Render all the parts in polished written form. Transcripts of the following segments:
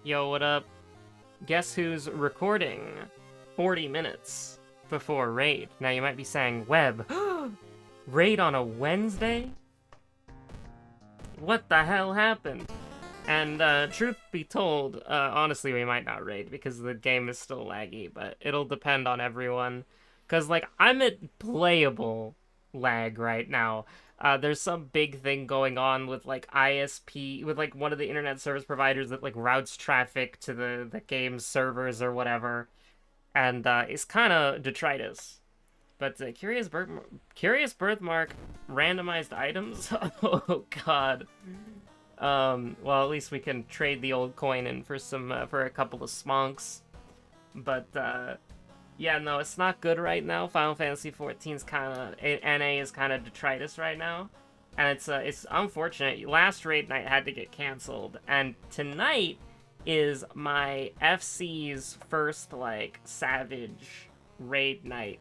Yo, what up? Guess who's recording 40 minutes before Raid? Now you might be saying, Web, Raid on a Wednesday? What the hell happened? And truth be told, honestly, we might not Raid because the game is still laggy, but it'll depend on everyone. Because, like, I'm at playable lag right now. There's some big thing going on with, like, ISP, with, like, one of the internet service providers that, like, routes traffic to the game's servers or whatever. And it's kind of detritus. But Curious Birthmark randomized items? Oh, God. Well, at least we can trade the old coin in for some, for a couple of smonks. But, yeah, no, it's not good right now. Final Fantasy XIV's kind of, NA is kind of detritus right now. And it's unfortunate. Last raid night had to get canceled. And tonight is my FC's first, like, Savage raid night.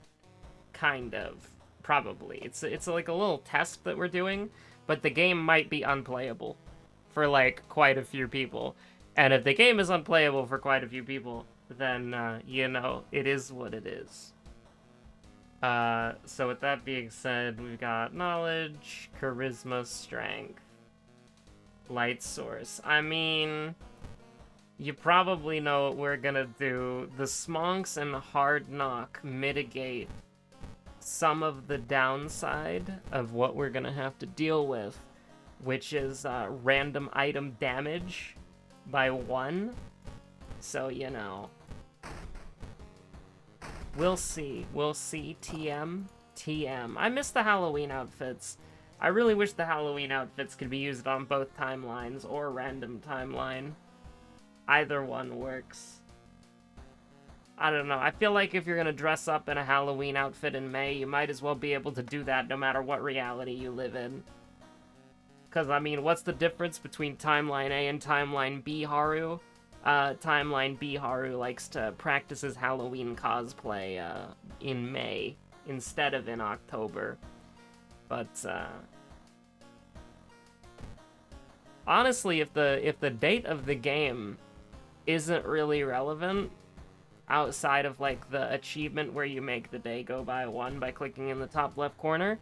Kind of. Probably. It's like a little test that we're doing. But the game might be unplayable for, like, quite a few people. And if the game is unplayable for quite a few people, then, you know, it is what it is. So with that being said, we've got knowledge, charisma, strength, light source. I mean, you probably know what we're gonna do. The smonks and hard knock mitigate some of the downside of what we're gonna have to deal with, which is random item damage by 1. So, you know, we'll see. We'll see. TM. I miss the Halloween outfits. I really wish the Halloween outfits could be used on both timelines or random timeline. Either one works. I don't know. I feel like if you're gonna dress up in a Halloween outfit in May, you might as well be able to do that no matter what reality you live in. Because, I mean, what's the difference between Timeline A and Timeline B, Haru? Timeline B, Haru likes to practice his Halloween cosplay, in May, instead of in October. But, honestly, if the date of the game isn't really relevant, outside of, like, the achievement where you make the day go by 1 by clicking in the top left corner,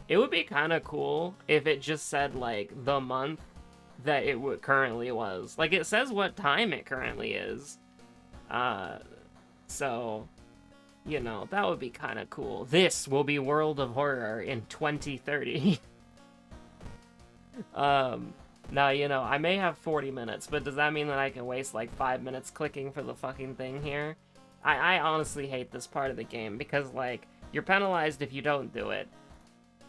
it would be kind of cool if it just said, like, the month that it currently was. Like, it says what time it currently is. So, you know, that would be kind of cool. This will be World of Horror in 2030. Now, you know, I may have 40 minutes, but does that mean that I can waste, like, 5 minutes clicking for the fucking thing here? I honestly hate this part of the game, because, like, you're penalized if you don't do it.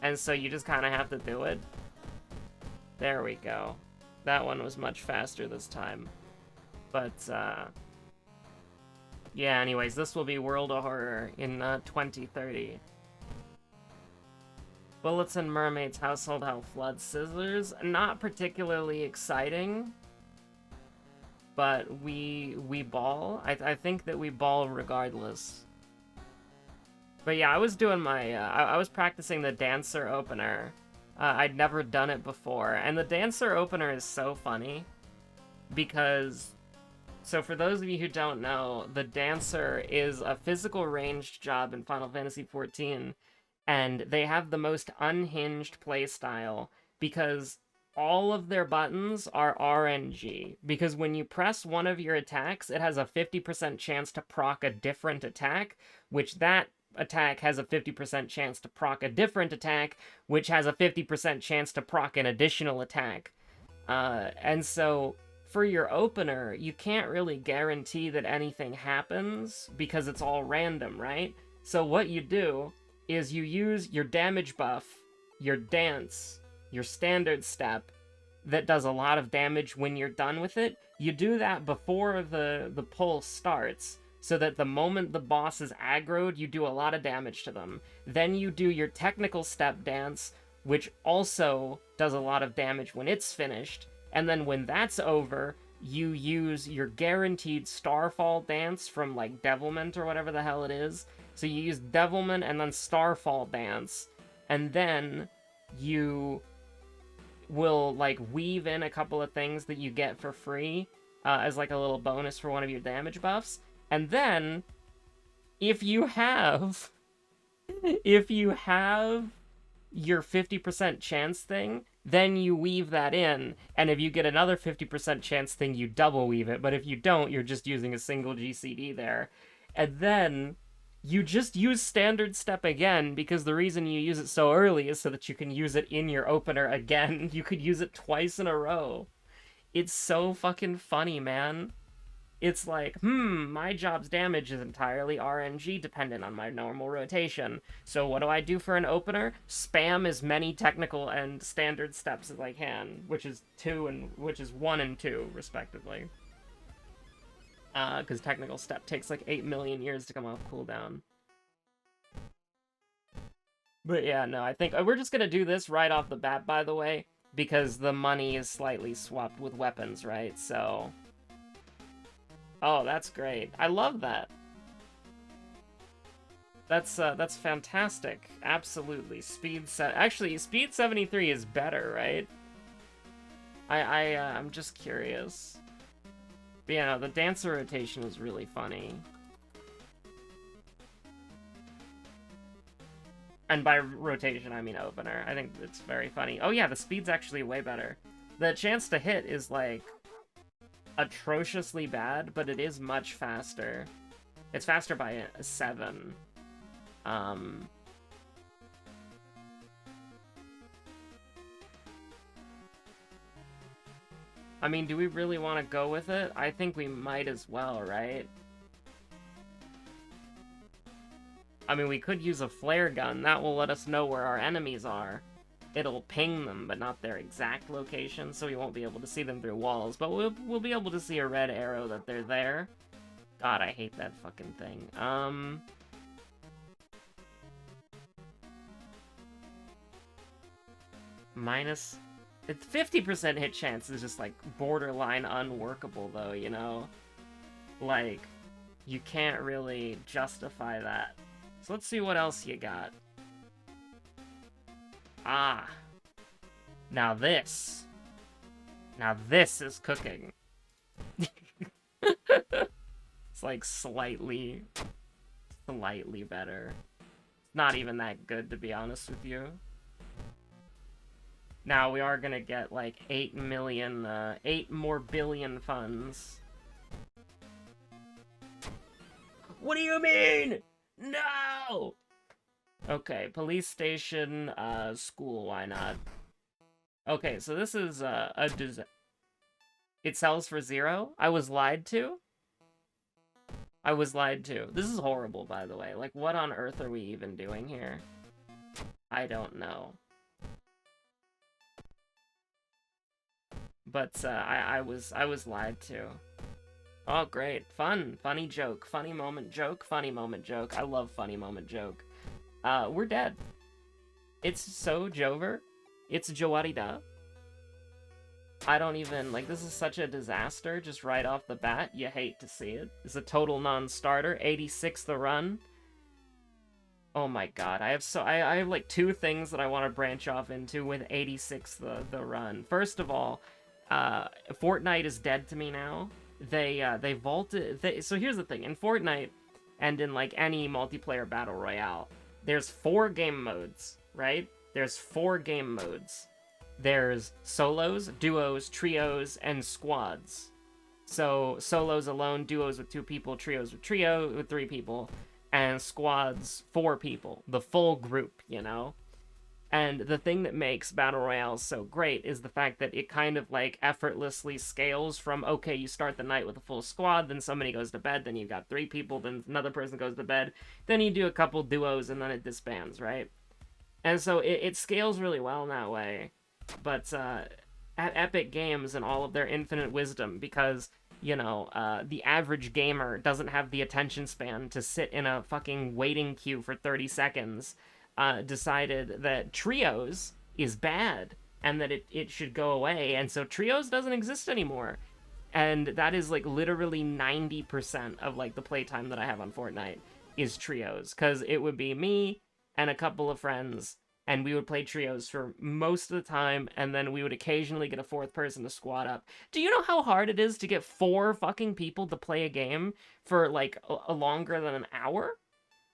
And so you just kind of have to do it. There we go. That one was much faster this time. But, yeah, anyways, this will be World of Horror in 2030. Bullets and Mermaids, Household Health, Flood, Scissors. Not particularly exciting. But we ball. I think that we ball regardless. But yeah, I was doing my, I was practicing the Dancer opener. I'd never done it before, and the Dancer opener is so funny, because, so for those of you who don't know, the Dancer is a physical ranged job in Final Fantasy XIV, and they have the most unhinged playstyle, because all of their buttons are RNG, because when you press one of your attacks, it has a 50% chance to proc a different attack, which that attack has a 50% chance to proc a different attack, which has a 50% chance to proc an additional attack. And so, for your opener, you can't really guarantee that anything happens, because it's all random, right? So what you do is you use your damage buff, your dance, your standard step, that does a lot of damage when you're done with it. You do that before the pull starts, so that the moment the boss is aggroed, you do a lot of damage to them. Then you do your technical step dance, which also does a lot of damage when it's finished. And then when that's over, you use your guaranteed Starfall dance from, like, Devilment or whatever the hell it is. So you use Devilment and then Starfall dance. And then you will, like, weave in a couple of things that you get for free. as like a little bonus for one of your damage buffs. And then, if you have your 50% chance thing, then you weave that in, and if you get another 50% chance thing, you double weave it, but if you don't, you're just using a single GCD there. And then you just use standard step again, because the reason you use it so early is so that you can use it in your opener again. You could use it twice in a row. It's so fucking funny, man. It's like, my job's damage is entirely RNG dependent on my normal rotation. So what do I do for an opener? Spam as many technical and standard steps as I can, which is 1 and 2, respectively. Because technical step takes like 8 million years to come off cooldown. But yeah, no, I think we're just gonna do this right off the bat, by the way, because the money is slightly swapped with weapons, right? So... Oh, that's great. I love that. That's fantastic. Absolutely. Actually, speed 73 is better, right? I'm just curious. But yeah, no, the dancer rotation is really funny. And by rotation, I mean opener. I think it's very funny. Oh yeah, the speed's actually way better. The chance to hit is, like, atrociously bad, but it is much faster. It's faster by 7. I mean, do we really want to go with it? I think we might as well, right? I mean, we could use a flare gun. That will let us know where our enemies are. It'll ping them, but not their exact location, so we won't be able to see them through walls. But we'll be able to see a red arrow that they're there. God, I hate that fucking thing. Minus... It's 50% hit chance is just, like, borderline unworkable, though, you know? Like, you can't really justify that. So let's see what else you got. Ah. Now this is cooking. It's like slightly better. Not even that good, to be honest with you. Now we are gonna get like 8 more billion funds. What do you mean? No! Okay, police station, school, why not? Okay, so this is, it sells for 0? I was lied to? I was lied to. This is horrible, by the way. Like, what on earth are we even doing here? I don't know. But, I was lied to. Oh, great. Fun. Funny joke. Funny moment joke. Funny moment joke. I love funny moment joke. We're dead. It's so Jover. It's Jowarida. I don't even, like, this is such a disaster just right off the bat. You hate to see it. It's a total non-starter. 86 the run. Oh my god. I have like 2 things that I want to branch off into with 86 the run. First of all, Fortnite is dead to me now. They vaulted... So here's the thing. In Fortnite, and in, like, any multiplayer battle royale, there's 4 game modes, right? There's 4 game modes. There's solos, duos, trios, and squads. So, solos alone, duos with 2 people, trios with 3 people, and squads 4 people. The full group, you know? And the thing that makes Battle Royale so great is the fact that it kind of, like, effortlessly scales from, okay, you start the night with a full squad, then somebody goes to bed, then you've got 3 people, then another person goes to bed, then you do a couple duos, and then it disbands, right? And so it scales really well in that way. But at Epic Games and all of their infinite wisdom, because, you know, the average gamer doesn't have the attention span to sit in a fucking waiting queue for 30 seconds, decided that trios is bad and that it should go away, and so trios doesn't exist anymore. And that is, like, literally 90% of, like, the playtime that I have on Fortnite is trios, because it would be me and a couple of friends and we would play trios for most of the time, and then we would occasionally get a fourth person to squad up. Do you know how hard it is to get 4 fucking people to play a game for like a longer than an hour?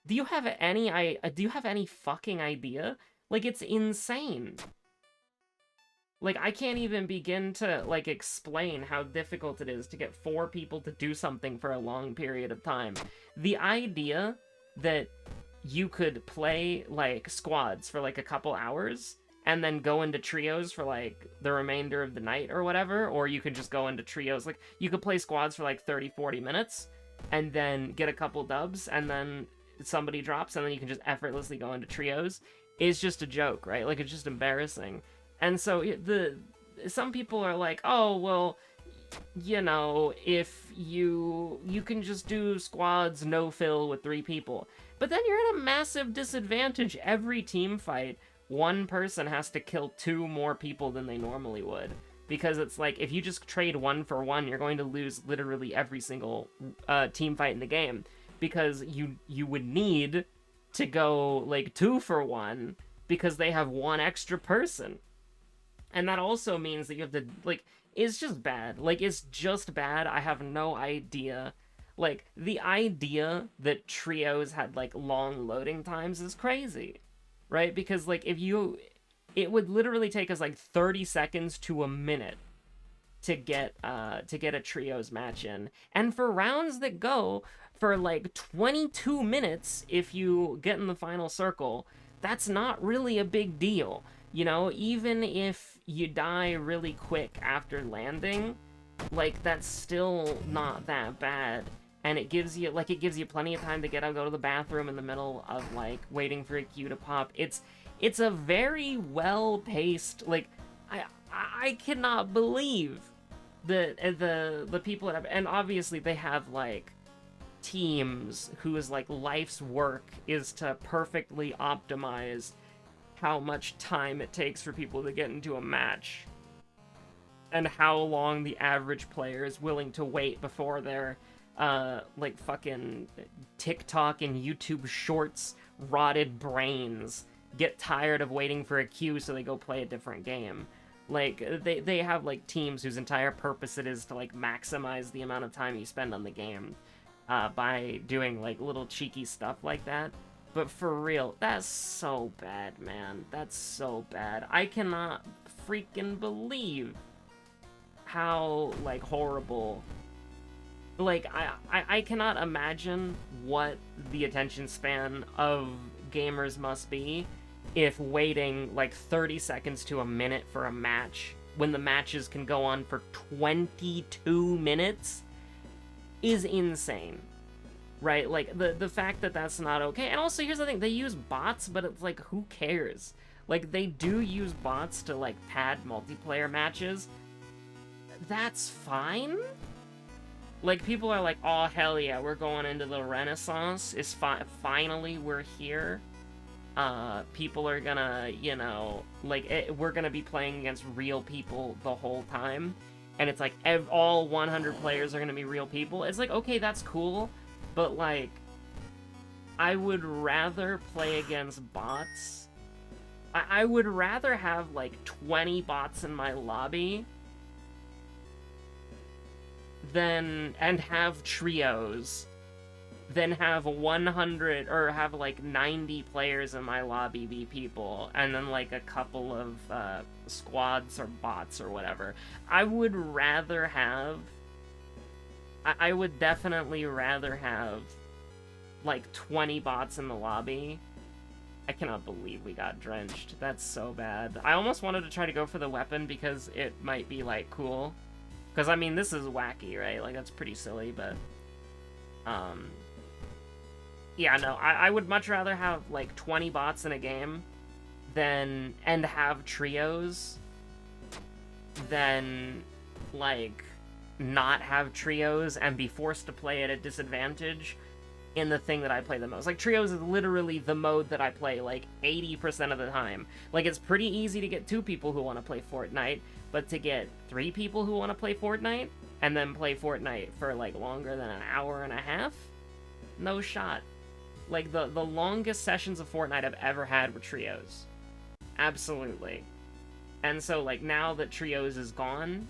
Do you have any fucking idea? Like, it's insane. Like, I can't even begin to, like, explain how difficult it is to get 4 people to do something for a long period of time. The idea that you could play, like, squads for, like, a couple hours, and then go into trios for, like, the remainder of the night or whatever, or you could just go into trios. Like, you could play squads for, like, 30, 40 minutes, and then get a couple dubs, and then somebody drops, and then you can just effortlessly go into trios, is just a joke, right? Like, it's just embarrassing. And so some people are like, oh, well, you know, if you can just do squads no fill with 3 people. But then you're at a massive disadvantage. Every team fight, one person has to kill 2 more people than they normally would. Because it's like, if you just trade 1 for 1, you're going to lose literally every single team fight in the game. Because you would need to go, like, 2 for 1, because they have 1 extra person. And that also means that you have to, like, it's just bad. Like, it's just bad. I have no idea. Like, the idea that trios had, like, long loading times is crazy, right? Because, like, it would literally take us, like, 30 seconds to a minute to get a trios match in. And for rounds that go for, like, 22 minutes, if you get in the final circle, that's not really a big deal. You know, even if you die really quick after landing, like, that's still not that bad. And it gives you plenty of time to go to the bathroom in the middle of, like, waiting for a queue to pop. It's a very well-paced, like, I cannot believe the people that have, and obviously they have, like, teams whose, like, life's work is to perfectly optimize how much time it takes for people to get into a match, and how long the average player is willing to wait before their, like, fucking TikTok and YouTube shorts rotted brains get tired of waiting for a queue, so they go play a different game. Like, they have, like, teams whose entire purpose it is to, like, maximize the amount of time you spend on the game, by doing, like, little cheeky stuff like that. But for real, that's so bad, man. That's so bad. I cannot freaking believe how, like, horrible. Like, I cannot imagine what the attention span of gamers must be if waiting, like, 30 seconds to a minute for a match, when the matches can go on for 22 minutes, is insane. Right, like, the fact that that's not okay. And also, here's the thing, they use bots, but it's like, who cares? Like, they do use bots to, like, pad multiplayer matches. That's fine? Like, people are like, oh, hell yeah, we're going into the Renaissance. Finally, we're here. People are gonna, you know, like, we're gonna be playing against real people the whole time. And it's like, all 100 players are gonna be real people. It's like, okay, that's cool. But, like, I would rather play against bots. I would rather have, like, 20 bots in my lobby and have trios than have 100, or have, like, 90 players in my lobby be people, and then, like, a couple of squads or bots or whatever. I would rather have... I would definitely rather have, like, 20 bots in the lobby. I cannot believe we got drenched. That's so bad. I almost wanted to try to go for the weapon because it might be, like, cool. Because, I mean, this is wacky, right? Like, that's pretty silly, but... yeah, no, I would much rather have, like, 20 bots in a game and have trios than, like... not have trios and be forced to play at a disadvantage in the thing that I play the most. Like, trios is literally the mode that I play, like, 80% of the time. Like, it's pretty easy to get 2 people who want to play Fortnite, but to get 3 people who want to play Fortnite, and then play Fortnite for, like, longer than an hour and a half? No shot. Like, the longest sessions of Fortnite I've ever had were trios. Absolutely. And so, like, now that Trios is gone,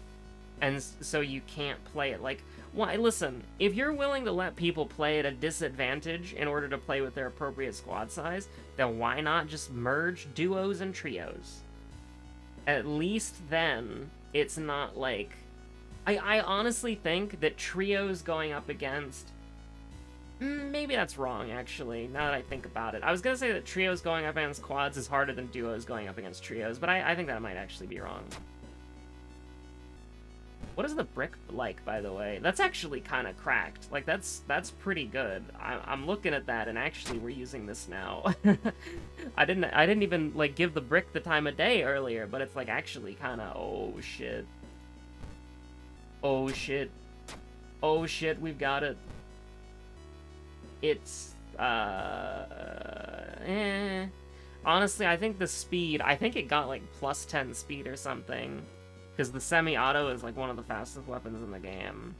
and so you can't play it, like, why? Listen, if you're willing to let people play at a disadvantage in order to play with their appropriate squad size, then why not just merge duos and trios? At least then, it's not like... I honestly think that trios going up against... maybe that's wrong, actually, now that I think about it. I was gonna say that trios going up against quads is harder than duos going up against trios, but I think that might actually be wrong. What is the brick like, by the way? That's actually kind of cracked. Like, that's pretty good. I'm looking at that, and actually we're using this now. I didn't even, like, give the brick the time of day earlier, but it's, like, actually kind of... Oh, shit. Oh, shit. Oh, shit, we've got it. It's, honestly, I think the speed... I think it got, like, plus 10 speed or something. Because the semi-auto is, like, one of the fastest weapons in the game.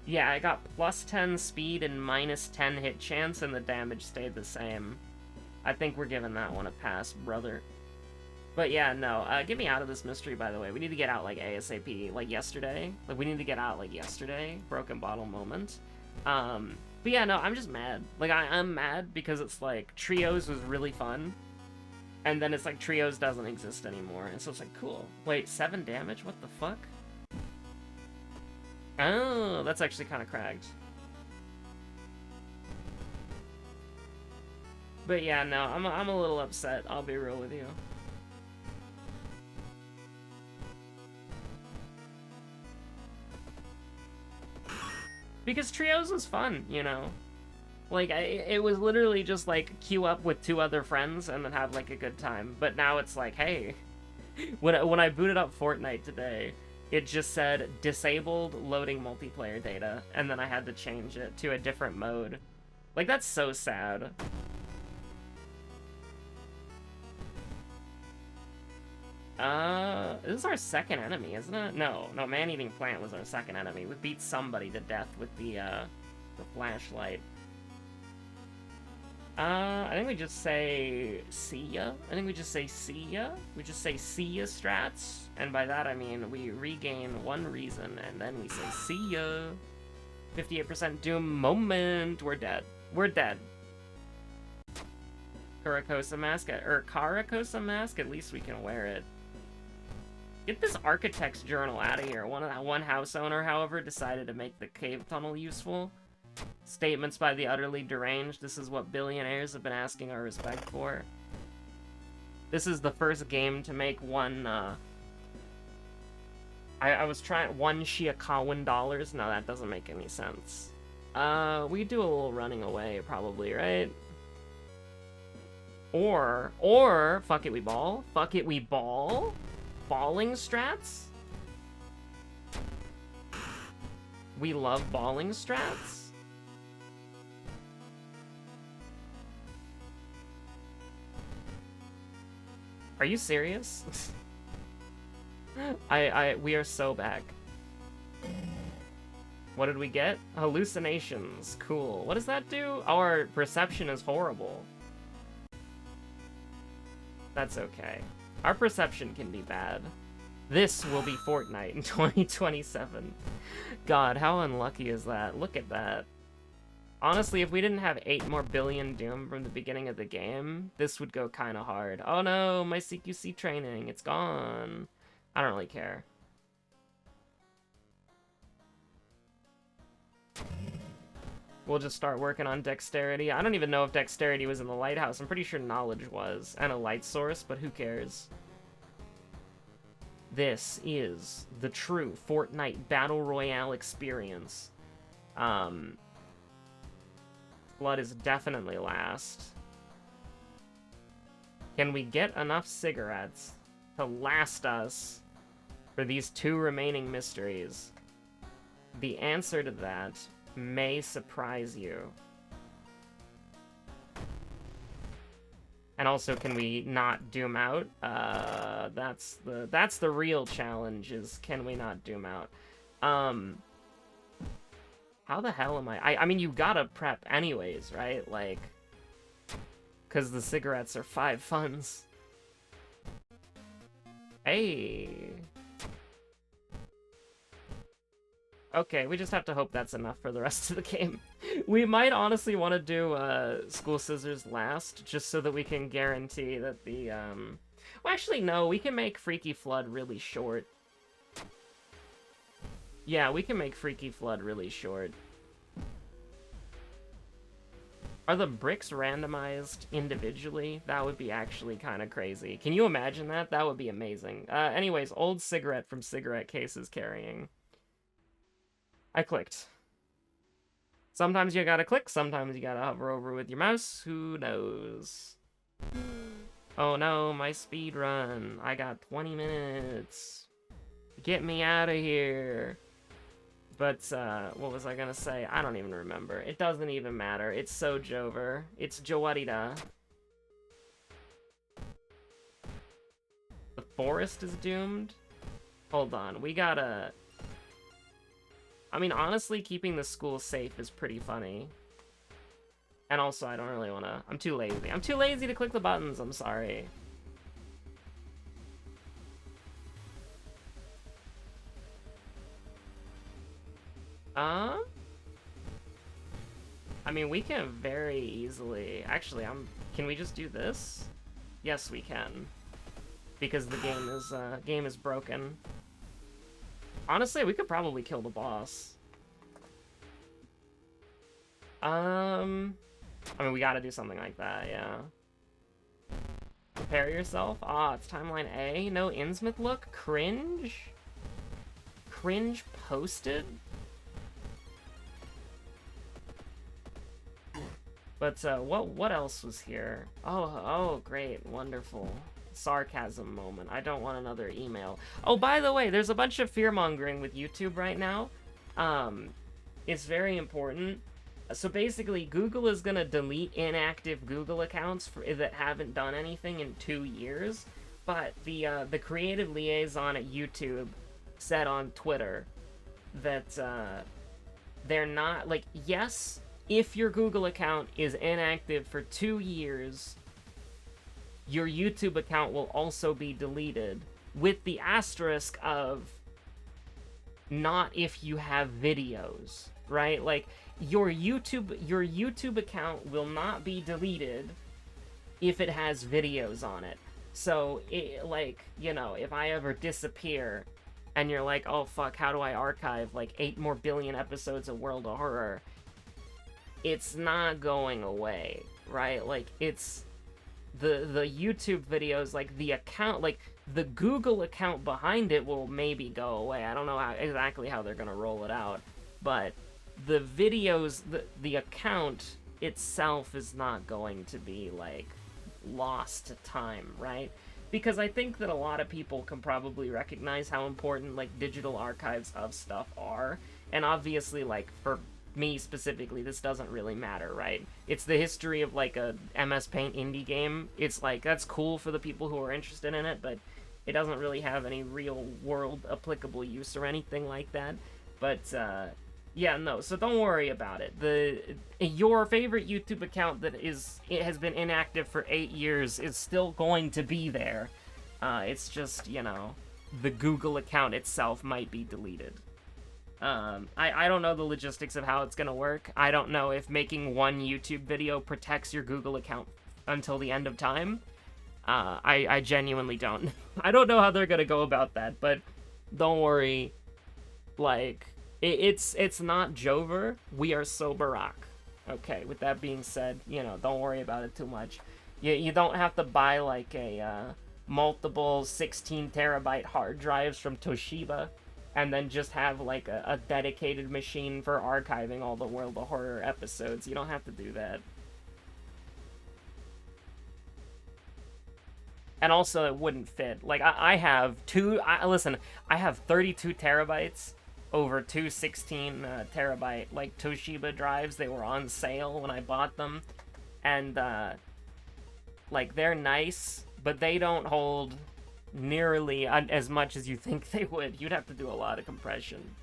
Yeah, I got plus 10 speed and minus 10 hit chance, and the damage stayed the same. I think we're giving that one a pass, brother. But yeah, no, get me out of this mystery, by the way. We need to get out, like, ASAP, like, yesterday. Like, we need to get out, like, yesterday. Broken bottle moment. But yeah, no, I'm just mad. Like, I'm mad because it's, like, Trios was really fun. And then it's like, Trios doesn't exist anymore. And so it's like, cool. Wait, 7 damage? What the fuck? Oh, that's actually kind of cracked. But yeah, no, I'm a little upset. I'll be real with you. Because Trios was fun, you know? Like, it was literally just, like, queue up with 2 other friends and then have, like, a good time. But now it's like, hey, when I booted up Fortnite today, it just said, disabled loading multiplayer data, and then I had to change it to a different mode. Like, that's so sad. This is our second enemy, isn't it? No, Man-Eating Plant was our second enemy. We beat somebody to death with the flashlight. I think we just say, see ya? I think we just say, see ya? We just say, see ya, strats? And by that, I mean, we regain 1 reason, and then we say, see ya. 58% doom moment. We're dead. We're dead. Karakosa mask, Karakosa mask? At least we can wear it. Get this architect's journal out of here. One house owner, however, decided to make the cave tunnel useful. Statements by the utterly deranged. This is what billionaires have been asking our respect for. This is the first game to make one, I was trying... $1 Shiakawan dollars? No, that doesn't make any sense. We do a little running away, probably, right? Or, fuck it, we ball? Fuck it, we ball? Balling strats? We love balling strats? Are you serious? We are so back. What did we get? Hallucinations. Cool. What does that do? Our perception is horrible. That's okay. Our perception can be bad. This will be Fortnite in 2027. God, how unlucky is that? Look at that. Honestly, if we didn't have 8 more billion Doom from the beginning of the game, this would go kind of hard. Oh no, my CQC training, it's gone. I don't really care. We'll just start working on dexterity. I don't even know if dexterity was in the lighthouse. I'm pretty sure knowledge was, and a light source, but who cares? This is the true Fortnite Battle Royale experience. Blood is definitely last. Can we get enough cigarettes to last us for these 2 remaining mysteries? The answer to that may surprise you. And also, can we not doom out? That's the real challenge, is can we not doom out? How the hell am I mean, you gotta prep anyways, right? Like, because the cigarettes are 5 funds. Hey. Okay, we just have to hope that's enough for the rest of the game. We might honestly want to do School Scissors last, just so that we can guarantee that the, Well, actually, no, we can make Freaky Flood really short. Yeah, we can make Freaky Flood really short. Are the bricks randomized individually? That would be actually kind of crazy. Can you imagine that? That would be amazing. Anyways, old cigarette from cigarette cases carrying. I clicked. Sometimes you gotta click, sometimes you gotta hover over with your mouse. Who knows? Oh no, my speed run. I got 20 minutes. Get me out of here. But, what was I gonna say? I don't even remember. It doesn't even matter. It's so Jover. It's Jowarida. The forest is doomed? Hold on, we gotta... I mean, honestly, keeping the school safe is pretty funny. And also, I don't really wanna... I'm too lazy. I'm too lazy to click the buttons, I'm sorry. I mean, we can very easily... Actually, Can we just do this? Yes, we can. Because the game is broken. Honestly, we could probably kill the boss. I mean, we gotta do something like that, yeah. Prepare yourself. Ah, it's timeline A. No Innsmouth look? Cringe? Cringe posted? But, what else was here? Oh, great, wonderful. Sarcasm moment. I don't want another email. Oh, by the way, there's a bunch of fear-mongering with YouTube right now. It's very important. So basically, Google is gonna delete inactive Google accounts that haven't done anything in 2 years. But the creative liaison at YouTube said on Twitter that they're not, like, yes, if your Google account is inactive for 2 years, your YouTube account will also be deleted, with the asterisk of not if you have videos, right? Like, your YouTube account will not be deleted if it has videos on it. So, like, you know, if I ever disappear and you're like, oh fuck, how do I archive like 8 more billion episodes of World of Horror? It's not going away, right? Like, it's the YouTube videos, like the account, like the Google account behind it will maybe go away. I don't know exactly how they're gonna roll it out, but the videos, the account itself is not going to be like lost to time, right? Because I think that a lot of people can probably recognize how important like digital archives of stuff are, and obviously, like, for me specifically, this doesn't really matter, right? It's the history of like a MS Paint indie game. It's like, that's cool for the people who are interested in it, but it doesn't really have any real world applicable use or anything like that. But yeah, no, so don't worry about it. Your favorite YouTube account it has been inactive for 8 years is still going to be there. It's just, you know, the Google account itself might be deleted. I don't know the logistics of how it's gonna work. I don't know if making one YouTube video protects your Google account until the end of time. I genuinely don't. I don't know how they're gonna go about that, but don't worry. Like, it's not Jover. We are so Barack. Okay, with that being said, you know, don't worry about it too much. You don't have to buy, like, a multiple 16 terabyte hard drives from Toshiba and then just have, like, a dedicated machine for archiving all the World of Horror episodes. You don't have to do that. And also, it wouldn't fit. Like, I have I have 32 terabytes over two 16 terabyte, like, Toshiba drives. They were on sale when I bought them. And, like, they're nice, but they don't hold nearly as much as you think they would. You'd have to do a lot of compression.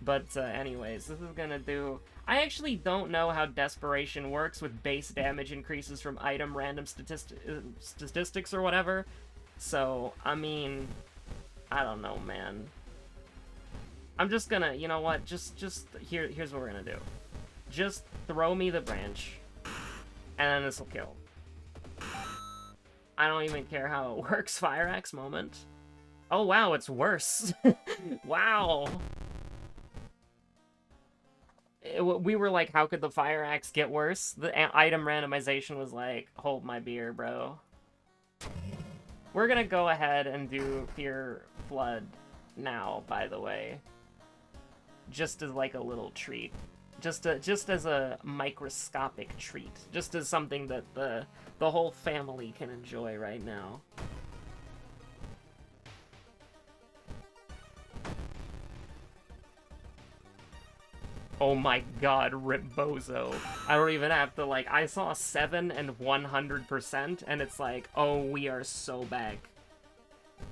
But anyways, this is gonna do... I actually don't know how Desperation works with base damage increases from item random statistics or whatever. So, I mean, I don't know, man. I'm just gonna, you know what, here's what we're gonna do. Just throw me the branch, and then this'll kill. I don't even care how it works. Fire axe moment. Oh wow, it's worse. Wow. We were like, how could the fire axe get worse? The item randomization was like, hold my beer, bro. We're gonna go ahead and do Fear Flood now, by the way. Just as like a little treat. Just as a microscopic treat. Just as something that the whole family can enjoy right now. Oh my god, rip bozo. I don't even have to, like, I saw 7 and 100%, and it's like, oh, we are so back.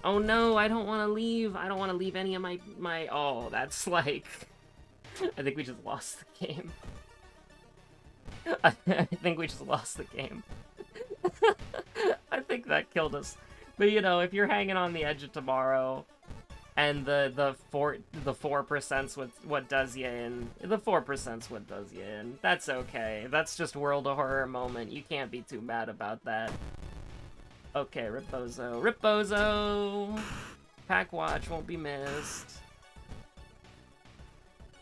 Oh no, I don't want to leave. I don't want to leave any of my... Oh, that's like... I think we just lost the game. I think we just lost the game. I think that killed us. But, you know, if you're hanging on the edge of tomorrow... And the 4%'s what does you in. The 4%'s what does you in. That's okay. That's just World of Horror moment. You can't be too mad about that. Okay, Ripbozo. Ripbozo! Pack watch won't be missed.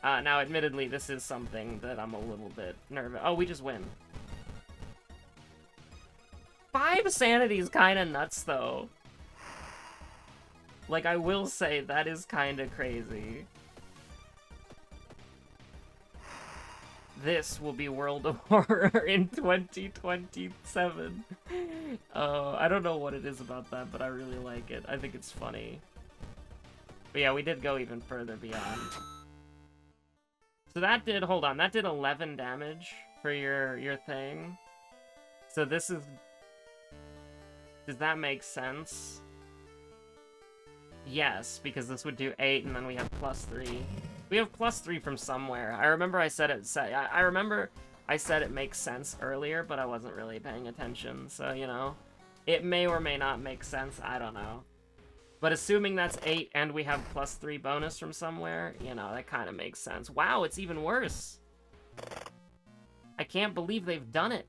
Now, admittedly, this is something that I'm a little bit nervous. Oh, we just win. 5 sanity is kind of nuts, though. Like, I will say, that is kind of crazy. This will be World of Horror in 2027. I don't know what it is about that, but I really like it. I think it's funny. But yeah, we did go even further beyond. So that did, hold on, that did 11 damage for your thing. So this is... Does that make sense? Yes, because this would do 8, and then we have +3. We have +3 from somewhere. I remember I said it. I remember I said it makes sense earlier, but I wasn't really paying attention. So you know, it may or may not make sense. I don't know. But assuming that's 8, and we have +3 bonus from somewhere, you know, that kind of makes sense. Wow, it's even worse. I can't believe they've done it.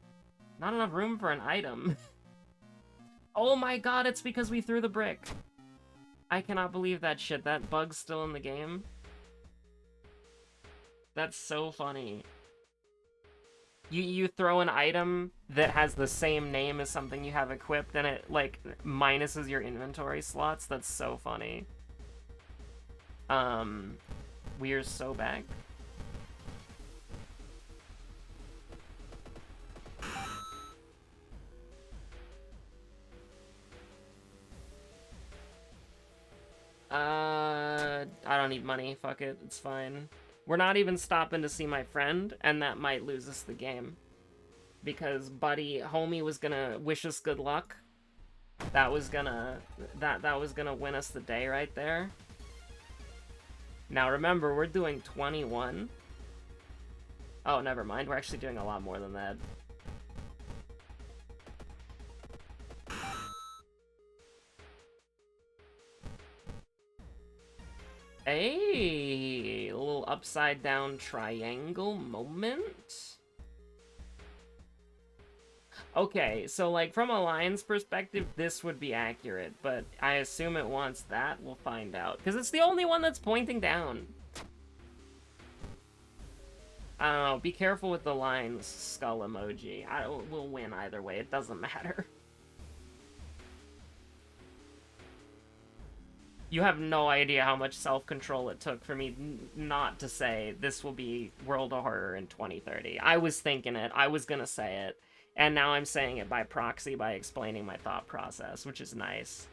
Not enough room for an item. Oh my god, it's because we threw the brick. I cannot believe that shit. That bug's still in the game. That's so funny. You throw an item that has the same name as something you have equipped, and it, like, minuses your inventory slots. That's so funny. We are so back. I don't need money. Fuck it. It's fine. We're not even stopping to see my friend, and that might lose us the game. Because homie was gonna wish us good luck. That was gonna win us the day right there. Now remember, we're doing 21. Oh, never mind. We're actually doing a lot more than that. Hey, a little upside down triangle moment. Okay, so like from a lion's perspective, this would be accurate, but I assume it wants that. We'll find out, because it's the only one that's pointing down. I don't know. Be careful with the lion's skull emoji. We'll win either way. It doesn't matter. You have no idea how much self-control it took for me not to say this will be World of Horror in 2030. I was thinking it. I was gonna say it. And now I'm saying it by proxy by explaining my thought process, which is nice.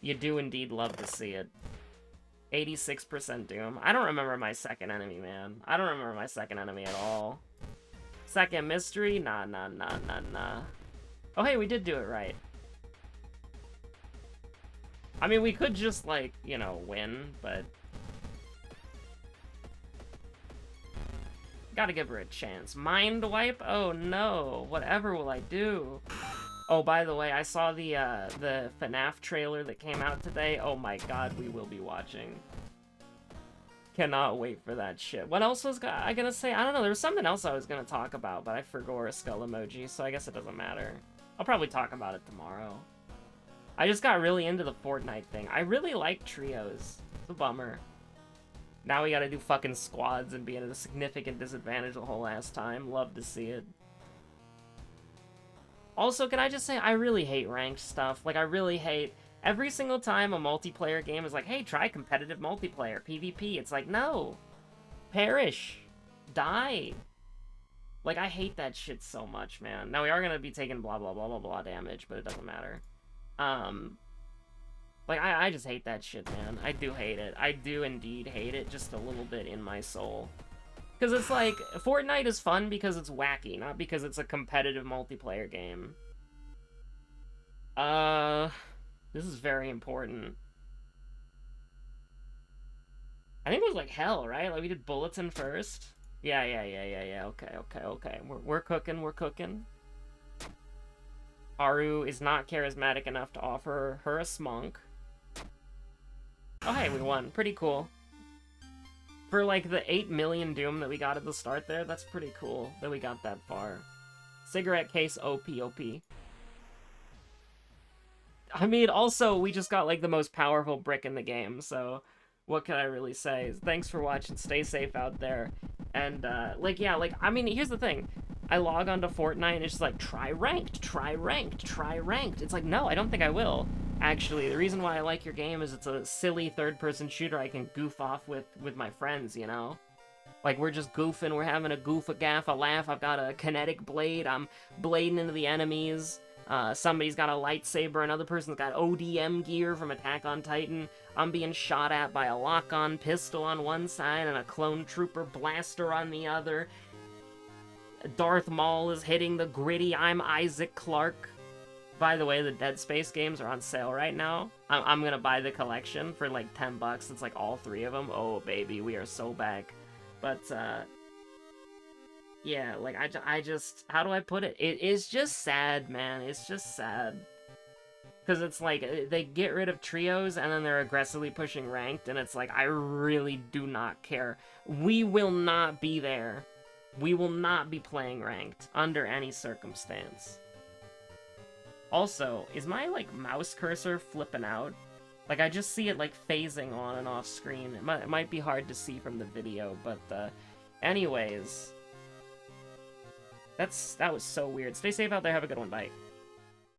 You do indeed love to see it. 86% Doom. I don't remember my second enemy, man. I don't remember my second enemy at all. Second mystery? Nah. Oh, hey, we did do it right. I mean, we could just, like, you know, win, but... Gotta give her a chance. Mind wipe? Oh no, whatever will I do? Oh, by the way, I saw the FNAF trailer that came out today. Oh my god, we will be watching. Cannot wait for that shit. What else was I gonna say? I don't know, there was something else I was gonna talk about, but I forgot a skull emoji, so I guess it doesn't matter. I'll probably talk about it tomorrow. I just got really into the Fortnite thing. I really like trios. It's a bummer. Now we gotta do fucking squads and be at a significant disadvantage the whole ass time. Love to see it. Also, can I just say, I really hate ranked stuff. Like, I really hate... Every single time a multiplayer game is like, hey, try competitive multiplayer, PvP. It's like, no. Perish. Die. Like, I hate that shit so much, man. Now, we are gonna be taking blah, blah, blah, blah, blah damage, but it doesn't matter. Like, I just hate that shit, man. I do hate it. I do indeed hate it, just a little bit in my soul. Because it's like, Fortnite is fun because it's wacky, not because it's a competitive multiplayer game. This is very important. I think it was like hell, right? Like, we did Bulletin first. Yeah. Okay. We're cooking. Aru is not charismatic enough to offer her a smunk. Oh, hey, we won. Pretty cool. For, like, the 8 million Doom that we got at the start there, that's pretty cool that we got that far. Cigarette case, OP. I mean, also, we just got, like, the most powerful brick in the game, so what can I really say? Thanks for watching, stay safe out there, and, like, yeah, like, I mean, here's the thing. I log onto Fortnite and it's just like, try ranked. It's like, no, I don't think I will. Actually, the reason why I like your game is it's a silly third-person shooter I can goof off with my friends, you know? Like, we're just goofing, we're having a goof, a gaff, a laugh. I've got a kinetic blade, I'm blading into the enemies. Somebody's got a lightsaber, another person's got ODM gear from Attack on Titan. I'm being shot at by a lock-on pistol on one side and a clone trooper blaster on the other. Darth Maul is hitting the gritty, I'm Isaac Clarke. By the way, the Dead Space games are on sale right now. I'm gonna buy the collection for like $10. It's like all 3 of them. Oh, baby, we are so back. But, yeah, like, I just, how do I put it? It is just sad, man. It's just sad. Because it's like, they get rid of trios, and then they're aggressively pushing ranked, and it's like, I really do not care. We will not be there. We will not be playing ranked, under any circumstance. Also, is my, like, mouse cursor flipping out? Like, I just see it, like, phasing on and off screen. It might be hard to see from the video, but, anyways. That was so weird. Stay safe out there, have a good one, bye.